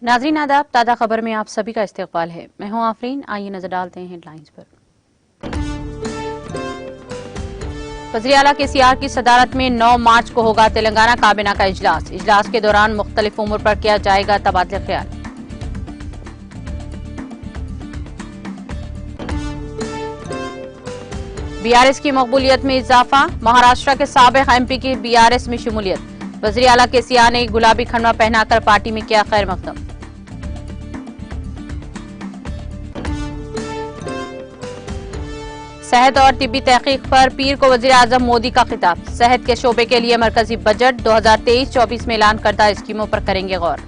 नाज़रीन आदाब, ताज़ा खबर में आप सभी का इस्तकबाल है। मैं हूं आफरीन। आइए नजर डालते हैं हेडलाइंस पर। वज़ीर आला केसीआर की सदारत में 9 मार्च को होगा तेलंगाना काबीना का इजलास। इजलास के दौरान मुख्तलिफ उम्र पर किया जाएगा तबादला ख्याल। बीआरएस की मकबूलियत में इजाफा। महाराष्ट्र के साबिक एमपी की बीआरएस में शमूलियत। वज़ीर आला केसीआर ने गुलाबी खंडवा पहनाकर पार्टी में किया खैर मकदम। सेहत और तिब्बी तहकीक पर पीर को वज़ीर आज़म मोदी का खिताब। सेहत के शोबे के लिए मरकजी बजट 2023-24 में ऐलान करदा स्कीमों पर करेंगे गौर।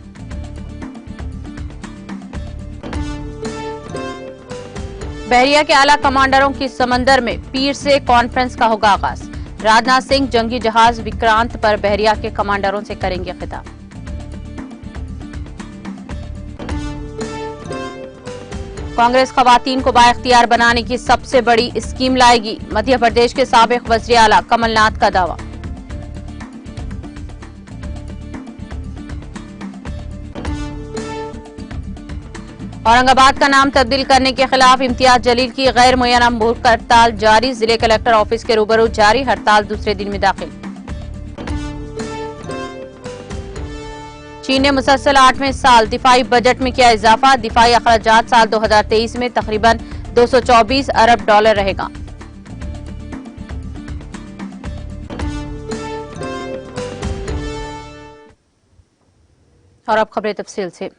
बहरिया के आला कमांडरों की समंदर में पीर से कॉन्फ्रेंस का होगा आगाज। राजनाथ सिंह जंगी जहाज विक्रांत पर बहरिया के कमांडरों से करेंगे खिताब। कांग्रेस खवातीन को बाइख्तियार बनाने की सबसे बड़ी स्कीम लाएगी। मध्य प्रदेश के साबिक वज़ीर आला कमलनाथ का दावा। औरंगाबाद का नाम तब्दील करने के खिलाफ इम्तियाज जलील की गैर मुय्यना भूख हड़ताल जारी। जिले कलेक्टर ऑफिस के रूबरू जारी हड़ताल दूसरे दिन में दाखिल। चीन ने मुसलसल 8वें साल दिफाई बजट में किया इजाफा। दिफाई अखराजात साल 2023 में तकरीबन 224 अरब डॉलर रहेगा। और अब खबरें तफसील से।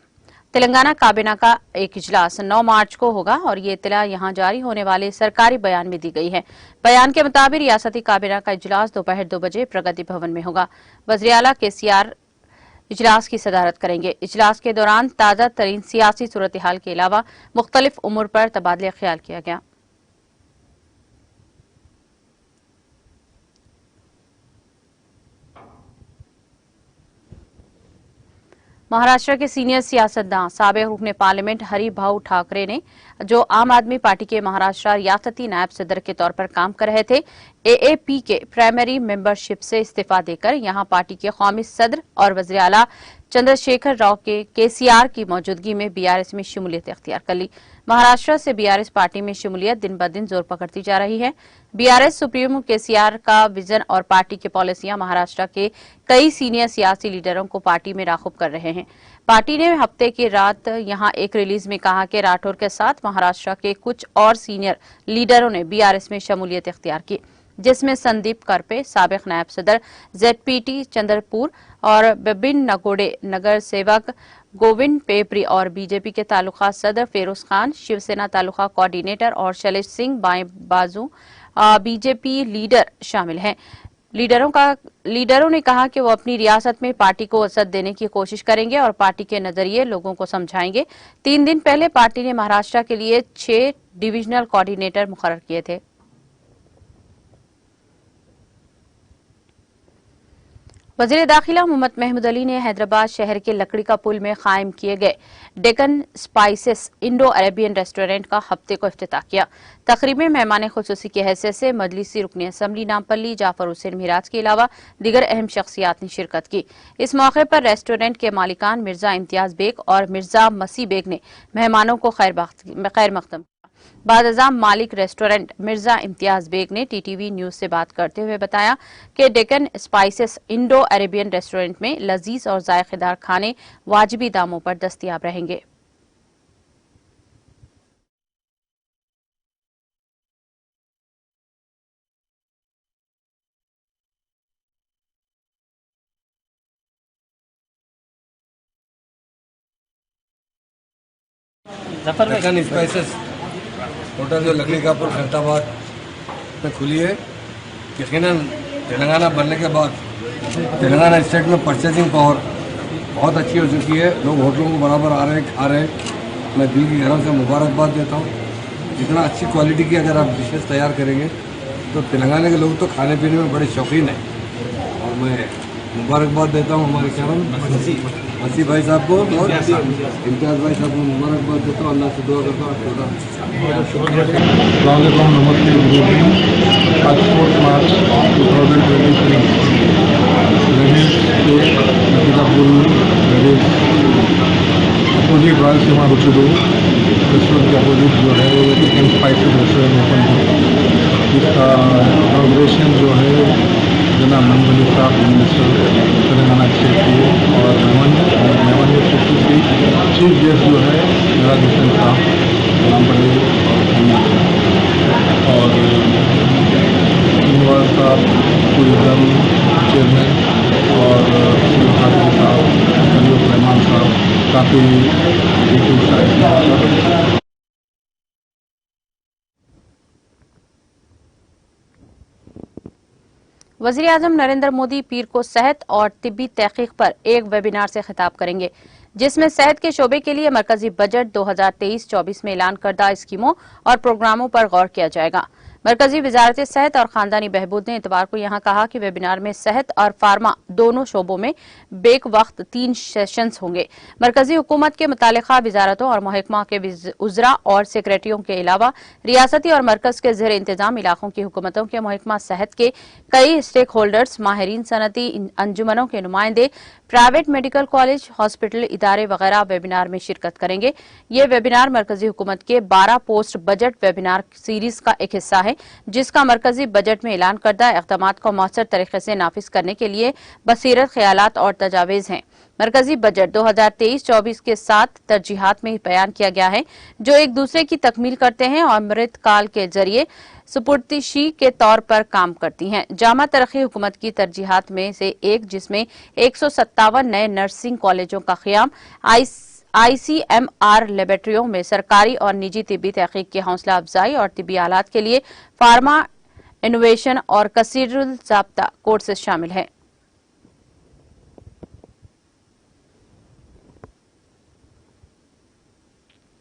तेलंगाना काबीना का एक इजलास 9 मार्च को होगा और ये इत्तला यहां जारी होने वाले सरकारी बयान में दी गई है। बयान के मुताबिक रियासती काबीना का इजलास दोपहर 2 बजे प्रगति भवन में होगा। वज़ीर आला केसीआर इजलास की सदारत करेंगे। इजलास के दौरान ताज़ा तरीन सियासी सूरत हाल के अलावा मुख्तलिफ उम्र पर तबादला ख्याल किया गया। महाराष्ट्र के सीनियर सियासतदान साबिक रुकने पार्लियामेंट हरि भाऊ ठाकरे ने, जो आम आदमी पार्टी के महाराष्ट्र रियासती नायब सदर के तौर पर काम कर रहे थे, एएपी के प्राइमरी मेंबरशिप से इस्तीफा देकर यहां पार्टी के कौमी सदर और वज़ीर आला चंद्रशेखर राव के केसीआर की मौजूदगी में बीआरएस में शमूलियत इख्तियार कर ली। महाराष्ट्र से बीआरएस पार्टी में शमूलियत दिन ब दिन जोर पकड़ती जा रही है। बीआरएस सुप्रीमो केसीआर का विजन और पार्टी की पॉलिसियां महाराष्ट्र के कई सीनियर सियासी लीडरों को पार्टी में राग़िब कर रहे हैं। पार्टी ने हफ्ते की रात यहां एक रिलीज में कहा कि राठौर के साथ महाराष्ट्र के कुछ और सीनियर लीडरों ने बीआरएस में शमूलियत इख्तियार की, जिसमें संदीप करपे साबिक नायब सदर, जेडपीटी चंद्रपुर और बिबिन नगोडे नगर सेवक गोविंद पेपरी और बीजेपी के तालुका सदर फेरोज खान, शिवसेना तालुका कोऑर्डिनेटर और शैलेश सिंह बाएं बाजू बीजेपी लीडर शामिल हैं। लीडरों ने कहा कि वो अपनी रियासत में पार्टी को वसअत देने की कोशिश करेंगे और पार्टी के नजरिए लोगों को समझाएंगे। 3 दिन पहले पार्टी ने महाराष्ट्र के लिए 6 डिविजनल कोऑर्डिनेटर मुकर्रर किए थे। वज़ीर दाखिला मोहम्मद महमूद अली ने हैदराबाद शहर के लकड़ी का पुल में कायम किए गए Deccan spices Indo Arabian restaurant का हफ्ते को इफ्तिताह किया। तकरीब में मेहमान खुसूसी की हैसियत से मजलिसी रुकनी असम्बली नामपल्ली जाफर हुसैन मिराज के अलावा दीगर अहम शख्सियात ने शिरकत की। इस मौके पर रेस्टोरेंट के मालिकान मिर्जा इम्तियाज बेग और मिर्जा मसी बेग ने मेहमानों को खैर मकदम। बादअज़ाम मालिक रेस्टोरेंट मिर्जा इम्तियाज बेग ने टीटीवी न्यूज से बात करते हुए बताया कि Deccan spices Indo Arabian restaurant में लजीज और जायकेदार खाने वाजिबी दामों पर दस्तयाब रहेंगे। डेक्कन स्पाइसेस होटल जो लकड़ी का पुल हैदराबाद में खुली है, यकीनन तेलंगाना बनने के बाद तेलंगाना स्टेट में परचेजिंग पावर बहुत अच्छी हो चुकी है। लोग होटलों को बराबर आ रहे हैं, खा रहे हैं। मैं दिल की गहराई से मुबारकबाद देता हूँ। जितना अच्छी क्वालिटी की अगर आप डिशेस तैयार करेंगे तो तेलंगाना के लोग तो खाने पीने में बड़े शौकीन हैं। और मैं मुबारकबाद देता हूँ हमारे चैनल मसी भाई साहब को और इम्तियाज़ भाई साहब को मुबारकबाद देता हूँ। अल्लाह से दुआ करता हूँ। नमस्ते। पासपोर्ट मार्च 2023 लजीज रुचिडो रेस्टोरेंट के अपोजिट जो है चिकन स्पाइसेस रेस्टोरेंट ओपन है, जिसका इनॉग्रेशन जो है जनाब मनमोहन साहब मिनिस्टर तेलंगाना स्टेट के और मेहमान चीफ गेस्ट जो है मेरा हुसैन साहब रामपल्ली और श्रीनिवास साहब टूरिज्म चेयरमैन और खातिर साहब करीब रहमान साहब काफ़ी वज़ीर आज़म नरेंद्र मोदी पीर को सेहत और तिब्बी तहकीक पर एक वेबिनार से खिताब करेंगे, जिसमें सेहत के शोबे के लिए मरकजी बजट 2023-24 में ऐलान करदा स्कीमों और प्रोग्रामों पर गौर किया जाएगा। मरकजी वजारत सेहत और खानदानी बहबूद ने इतवार को यहाँ कहा कि वेबिनार में सेहत और फार्मा दोनों शोबों में बेक वक्त 3 सेशंस होंगे। मरकजी हुकूमत के मुतालिका वजारतों और महकमा के उजरा और सेक्रेटरियों के अलावा रियासती और मरकज के ज़ेर इंतजाम इलाकों की हुकूमतों के महकमा सेहत के कई स्टेक होल्डर्स, माहिरीन, सनती अंजुमनों के नुमाइंदे, प्राइवेट मेडिकल कॉलेज, हॉस्पिटल, इदारे वगैरह वेबिनार में शिरकत करेंगे। ये वेबिनार मरकजी हुकूमत के 12 पोस्ट बजट वेबिनार सीरीज का एक हिस्सा है, जिसका मरकजी बजट में ऐलान करदा इक़दामात को मौसर तरीके से नाफिज करने के लिए बसीरत, ख्यालात और तजावीज़ हैं। मरकजी बजट 2023-24 के 7 तरजीहात में बयान किया गया है, जो एक दूसरे की तकमील करते हैं और अमृत काल के जरिए सुपुर्दशी के तौर पर काम करती हैं। जामा तरक्की हुकूमत की तरजीहात में से एक, जिसमें 157 नए नर्सिंग कॉलेजों का क़याम, ICMR लेबोरेटरियों में सरकारी और निजी तिब्बी तहकीक की हौसला अफजाई और तिब्बी आलात के लिए फार्मा इनोवेशन और कसीरुल ज़ाब्ता कोर्सेज शामिल हैं।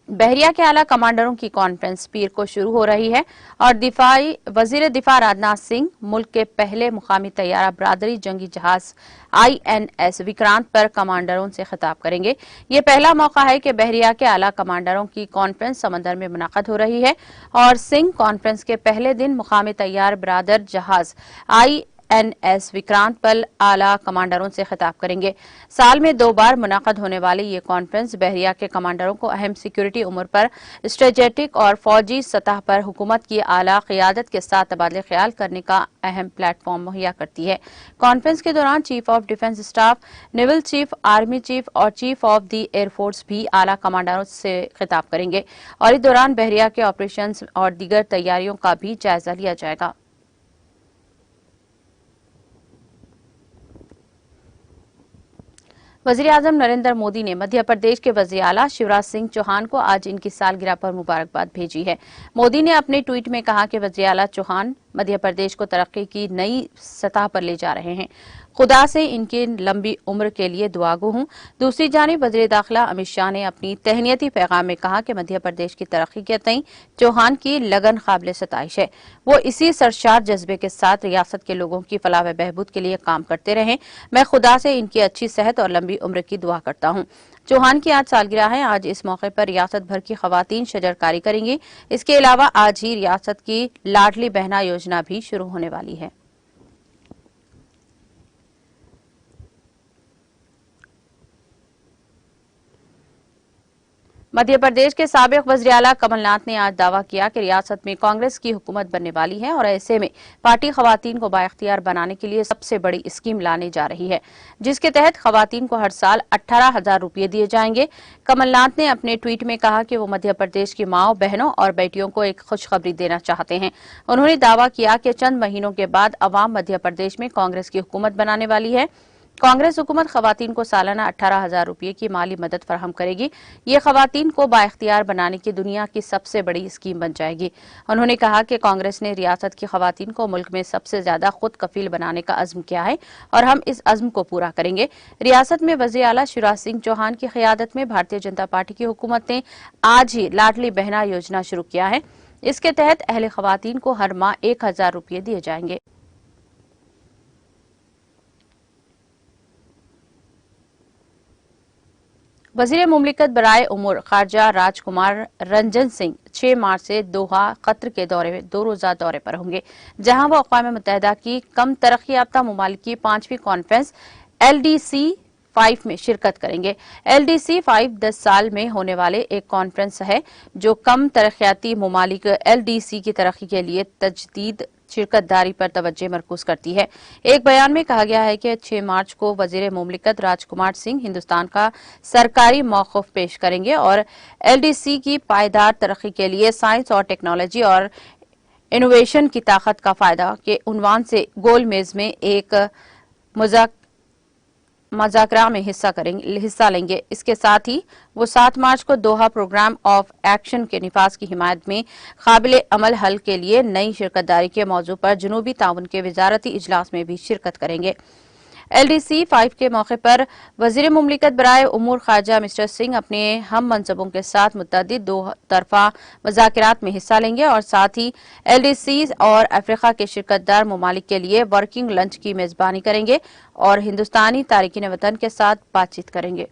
बहरिया के आला कमांडरों की कॉन्फ्रेंस पीर को शुरू हो रही है और वजीर दिफा राजनाथ सिंह मुल्क के पहले मुकामी तैयारा बरादरी जंगी जहाज INS विक्रांत पर कमांडरों से खिताब करेंगे। ये पहला मौका है कि बहरिया के आला कमांडरों की कॉन्फ्रेंस समंदर में मुनक़द हो रही है और सिंह कॉन्फ्रेंस के पहले दिन मुकामी तैयार बरादर जहाज INS विक्रांत पर आला कमांडरों से खिताब करेंगे। साल में 2 बार मुनक़द होने वाली ये कॉन्फ्रेंस बहरिया के कमांडरों को अहम सिक्योरिटी उमूर पर स्ट्रेटेजिक और फौजी सतह पर हुकूमत की आला क़ियादत के साथ तबादले ख्याल करने का अहम प्लेटफॉर्म मुहैया करती है। कॉन्फ्रेंस के दौरान chief of defence staff, naval chief, army chief और चीफ ऑफ द एयरफोर्स भी आला कमांडरों से खिताब करेंगे और इस दौरान बहरिया के ऑपरेशन और दीगर तैयारियों का भी जायजा लिया जाएगा। वज़ीर आज़म नरेंद्र मोदी ने मध्य प्रदेश के वज़ीर आला शिवराज सिंह चौहान को आज इनकी सालगिरह पर मुबारकबाद भेजी है। मोदी ने अपने ट्वीट में कहा कि वज़ीर आला चौहान मध्य प्रदेश को तरक्की की नई सतह पर ले जा रहे हैं। खुदा से इनकी लंबी उम्र के लिए दुआगो हूं। दूसरी जानिब वज़ीर दाखिला अमित शाह ने अपनी तहनीती पैगाम में कहा कि मध्य प्रदेश की तरक्की के तई चौहान की लगन काबिल सताइश है। वो इसी सरशार जज्बे के साथ रियासत के लोगों की फलाह व बहबूद के लिए काम करते रहें। मैं खुदा से इनकी अच्छी सेहत और लंबी उम्र की दुआ करता हूं। चौहान की आज सालगिरह है। आज इस मौके पर रियासत भर की खवातीन शजरकारी करेंगी। इसके अलावा आज ही रियासत की लाडली बहना योजना भी शुरू होने वाली है। मध्य प्रदेश के साबिक वज़ीर आला कमलनाथ ने आज दावा किया कि रियासत में कांग्रेस की हुकूमत बनने वाली है और ऐसे में पार्टी खवातीन को बाइख्तियार बनाने के लिए सबसे बड़ी स्कीम लाने जा रही है, जिसके तहत खवातीन को हर साल 18,000 रुपये दिए जाएंगे। कमलनाथ ने अपने ट्वीट में कहा कि वो मध्य प्रदेश की माओ, बहनों और बेटियों को एक खुशखबरी देना चाहते हैं। उन्होंने दावा किया कि चंद महीनों के बाद अवाम मध्य प्रदेश में कांग्रेस की हुकूमत बनाने वाली है। कांग्रेस हुकूमत खवातीन को सालाना 18,000 रुपये की माली मदद फराहम करेगी। ये खवातीन को बाइख्तियार बनाने की दुनिया की सबसे बड़ी स्कीम बन जाएगी। उन्होंने कहा कि कांग्रेस ने रियासत की खवातीन को मुल्क में सबसे ज्यादा खुद कफील बनाने का अज़्म किया है और हम इस अज़्म को पूरा करेंगे। रियासत में वज़ीर आला शिवराज सिंह चौहान की क़यादत में भारतीय जनता पार्टी की हुकूमत ने आज ही लाडली बहना योजना शुरू किया है। इसके तहत अहले खवातीन को हर माह 1,000 रुपये दिए जाएंगे। वज़ीर मुमलिकत बराए उमूर खारजा राजकुमार रंजन सिंह 6 मार्च से दोहा कतर के 2 रोज़ा दौरे पर होंगे, जहां वो अक़वाम मुत्तहिदा की कम तरक्की याफ्ता मुमालिक की 5वीं कॉन्फ्रेंस LDC 5 में शिरकत करेंगे। LDC 5 10 साल में होने वाले एक कॉन्फ्रेंस है जो कम तरक्याती ममालिक LDC की तरक्की के लिए तजदीद शिरकतदारी पर तवज्जो मरकूज करती है। एक बयान में कहा गया है कि 6 मार्च को वजीर मुमलिकत राजकुमार सिंह हिंदुस्तान का सरकारी मौक़िफ़ पेश करेंगे और LDC की पायदार तरक्की के लिए साइंस और टेक्नोलॉजी और इनोवेशन की ताकत का फायदा के उन्वान से गोल मेज में एक मुज़ाकरा में हिस्सा लेंगे। इसके साथ ही वो 7 मार्च को दोहा प्रोग्राम ऑफ एक्शन के निफाज की हिमायत में काबिल अमल हल के लिए नई शिरकतदारी के मौजू पर जनूबी ताउन के वजारती इजलास में भी शिरकत करेंगे। LDC 5 के मौके पर वजीर मुमलिकत बराए उमूर खारजा मिस्टर सिंह अपने हम मनसबों के साथ मुतअद्दिद दो तरफा मुज़ाकरात में हिस्सा लेंगे और साथ ही LDC और अफ्रीका के शिरकतदार ममालिक के लिए वर्किंग लंच की मेजबानी करेंगे और हिंदुस्तानी तारिकीन वतन के साथ बातचीत करेंगे।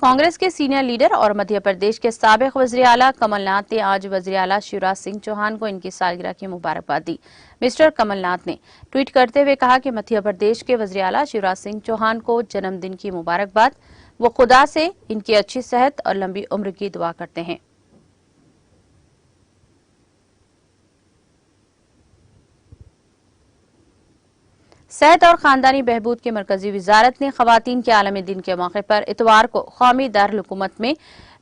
कांग्रेस के सीनियर लीडर और मध्य प्रदेश के साबिक वज़ीर आला कमलनाथ ने आज वज़ीर आला शिवराज सिंह चौहान को इनकी सालगिरह की मुबारकबाद दी। मिस्टर कमलनाथ ने ट्वीट करते हुए कहा कि मध्य प्रदेश के वज़ीर आला शिवराज सिंह चौहान को जन्मदिन की मुबारकबाद। वो खुदा से इनकी अच्छी सेहत और लंबी उम्र की दुआ करते हैं। सेहत और खानदानी बहबूद की मरकजी वजारत ने खवातीन के आलमी दिन के मौके पर इतवार को कौमी दारुल-हुकूमत में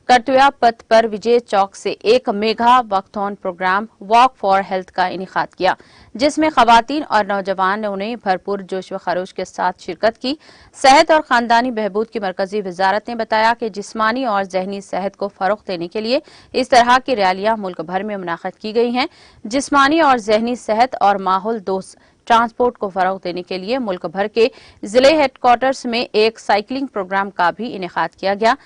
कर्तव्य पथ पर विजय चौक से एक mega walkathon program walk for health का इनेकाद किया, जिसमें खवातीन और नौजवानों ने भरपूर जोश व खरोश के साथ शिरकत की। सेहत और खानदानी बहबूद की मरकजी वजारत ने बताया कि जिस्मानी और जहनी सेहत को फरोग देने के लिए इस तरह की रैलियां मुल्क भर में मुनाकिद की गई हैं। जिस्मानी और जहनी सेहत और माहौल दोस्त ट्रांसपोर्ट को फरोग देने के लिए मुल्क भर के जिले हेडक्वार्टर्स में एक साइकिलिंग प्रोग्राम का भी इनेकाद किया गया।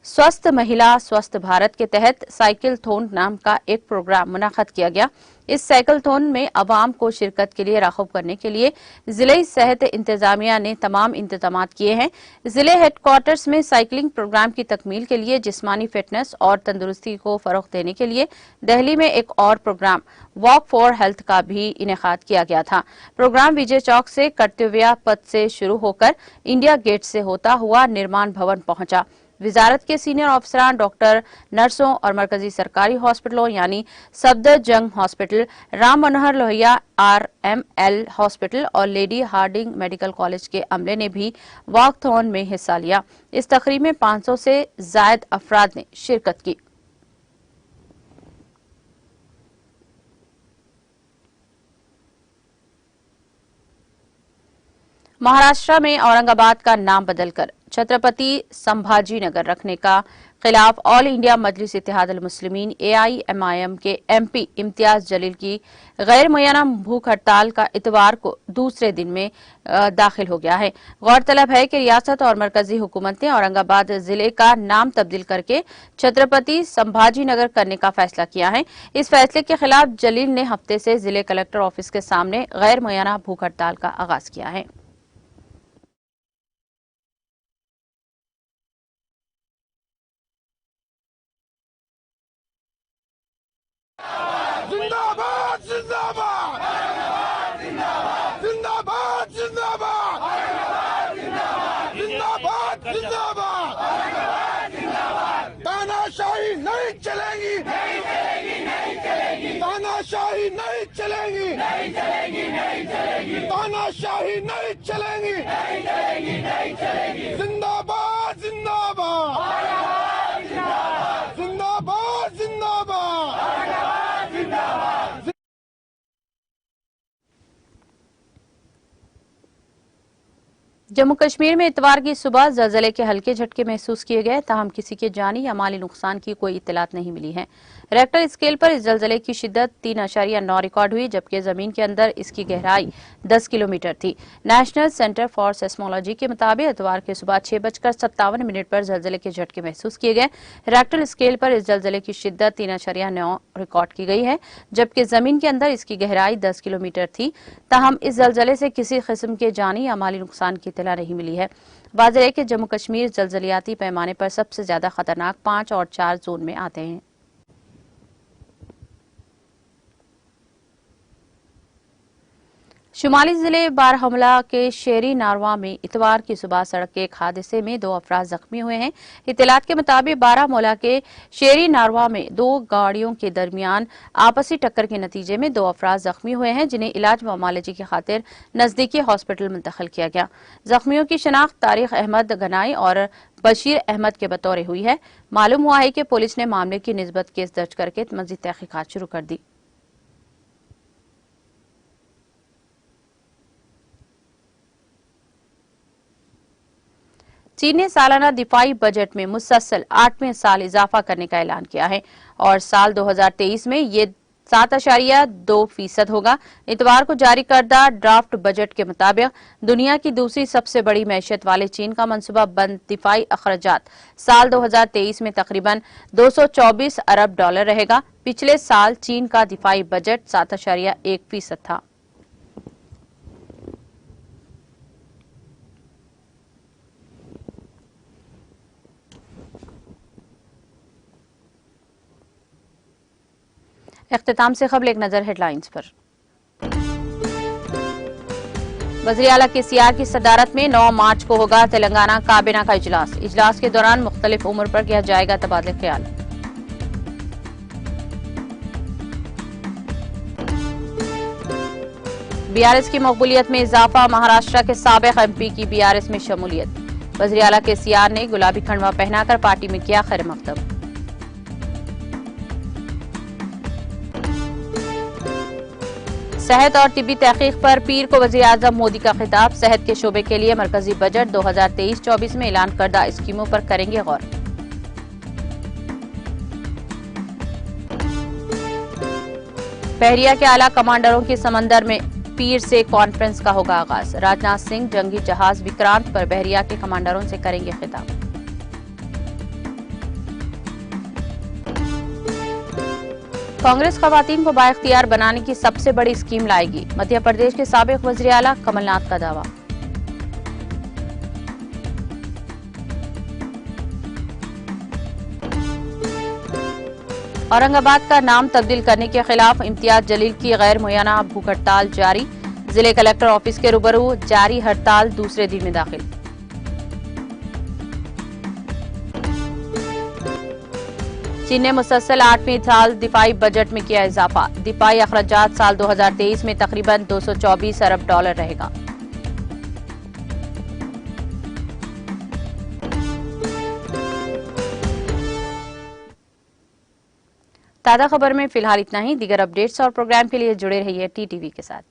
स्वस्थ महिला स्वस्थ भारत के तहत साइकिल थोन नाम का एक प्रोग्राम मुनाकिद किया गया। इस साइकिल थोन में अवाम को शिरकत के लिए राग़िब करने के लिए जिले सेहत इंतजामिया ने तमाम इंतजाम किए हैं। जिले हेडक्वार्टर्स में साइकिलिंग प्रोग्राम की तकमील के लिए जिस्मानी फिटनेस और तंदुरुस्ती को फरोग देने के लिए दिल्ली में एक और प्रोग्राम वॉक फॉर हेल्थ का भी इनेकाद किया गया था। प्रोग्राम विजय चौक से कर्तव्य पथ से शुरू होकर इंडिया गेट से होता हुआ निर्माण भवन पहुंचा। वजारत के सीनियर अफसरान, डॉक्टर, नर्सों और मरकजी सरकारी हॉस्पिटलों यानी Safdarjung hospital, Ram Manohar Lohia RML hospital और लेडी हार्डिंग मेडिकल कॉलेज के अमले ने भी वॉकथॉन में हिस्सा लिया। इस तकरीब में 500 से जायद अफराद ने शिरकत की। महाराष्ट्र में औरंगाबाद का नाम बदलकर छत्रपति संभाजी नगर रखने का खिलाफ ऑल इंडिया मजलिस इत्तेहाद अल मुस्लिमीन AIMIM के MP इम्तियाज जलील की गैर मुय्यना भूख हड़ताल का इतवार को दूसरे दिन में दाखिल हो गया है। गौरतलब है कि रियासत और मरकजी हुकूमत ने औरंगाबाद जिले का नाम तब्दील करके छत्रपति संभाजी नगर करने का फैसला किया है। इस फैसले के खिलाफ जलील ने हफ्ते से जिले कलेक्टर ऑफिस के सामने गैर मुय्यना भूख हड़ताल का आगाज किया है। जिंदाबाद जिंदाबाद जिंदाबाद जिंदाबाद जिंदाबाद जिंदाबाद तानाशाही नहीं चलेगी तानाशाही नहीं चलेगी तानाशाही नहीं चलेगी जिंदाबाद जिंदाबाद जिंदाबाद जिंदाबाद जम्मू कश्मीर में इतवार की सुबह ज़लज़ले के हल्के झटके महसूस किए गए, ताहम किसी के जानी या माली नुकसान की कोई इत्तलात नहीं मिली है। रेक्टर स्केल पर इस ज़लज़ले की शिद्दत 3.9 रिकॉर्ड हुई, जबकि जमीन के अंदर इसकी गहराई 10 किलोमीटर थी। नेशनल सेंटर फॉर सेस्मोलॉजी के मुताबिक इतवार की सुबह 6:57 पर ज़लज़ले के झटके महसूस किए गए। रेक्टर स्केल पर इस ज़लज़ले की शिद्दत 3.9 रिकॉर्ड की गई है, जबकि जमीन के अंदर इसकी गहराई 10 किलोमीटर थी। ताहम इस ज़लज़ले से किसी किस्म के जानी या माली नुकसान की इत्तला नहीं मिली है। वाज़ेह है कि जम्मू कश्मीर जलजलियाती पैमाने पर सबसे ज्यादा खतरनाक 5 और 4 जोन में आते हैं। शुमाली जिले बारहमला के शेरी नारवा में इतवार की सुबह सड़क के एक हादसे में 2 अफराद जख्मी हुए हैं। इत्तलात के मुताबिक बारामूला के शेरी नारवा में 2 गाड़ियों के दरमियान आपसी टक्कर के नतीजे में 2 अफराद जख्मी हुए हैं, जिन्हें इलाज व मुआलजे की खातिर नजदीकी हॉस्पिटल मुंतकिल किया गया। जख्मियों की शनाख्त तारिक अहमद गनाई और बशीर अहमद के बतौर हुई है। मालूम हुआ है कि पुलिस ने मामले की निस्बत केस दर्ज करके मजीद तहकीकात शुरू कर दी। चीन ने सालाना दिफाई बजट में मुसलसल 8वें साल इजाफा करने का ऐलान किया है और साल 2023 में ये 7.2% होगा। इतवार को जारी करदा ड्राफ्ट बजट के मुताबिक दुनिया की दूसरी सबसे बड़ी मैशियत वाले चीन का मनसूबा बंद दिफाई अखराजात साल 2023 में तकरीबन 224 अरब डॉलर रहेगा। पिछले साल चीन का दिफाई बजट 7.1% था। इख्तिताम से खबर एक नजर हेडलाइंस पर। वज़ीर आला KCR की सदारत में 9 मार्च को होगा तेलंगाना काबीना का इजलास। इजलास के दौरान मुख्तलिफ उम्र पर किया जाएगा तबादले ख्याल। BRS की मकबूलियत में इजाफा, महाराष्ट्र के साबिक MP की BRS में शमूलियत। वज़ीर आला KCR ने गुलाबी खंडवा पहनाकर पार्टी में किया खैर मकदम। सेहत और तिब्बी तहकीक पर पीर को वज़ीर आज़म मोदी का खिताब। सेहत के शोबे के लिए मरकजी बजट 2023-24 में ऐलान करदा स्कीमों पर करेंगे गौर। बहरिया के आला कमांडरों की समंदर में पीर से कॉन्फ्रेंस का होगा आगाज। राजनाथ सिंह जंगी जहाज विक्रांत पर बहरिया के कमांडरों से करेंगे खिताब। कांग्रेस खवातीन को बाइख्तियार बनाने की सबसे बड़ी स्कीम लाएगी। मध्य प्रदेश के साबिक वज़ीर आला कमलनाथ का दावा। औरंगाबाद का नाम तब्दील करने के खिलाफ इम्तियाज जलील की गैर मुय्यना भूख हड़ताल जारी। जिले कलेक्टर ऑफिस के रूबरू जारी हड़ताल दूसरे दिन में दाखिल। चीन ने मुसलसल 8वें साल दिफाई बजट में किया इजाफा। दिफाई अखराजात साल 2023 में तकरीबन 224 अरब डॉलर रहेगा। ताज़ा खबर में फिलहाल इतना ही। दीगर अपडेट्स और प्रोग्राम के लिए जुड़े रहिए TTV के साथ।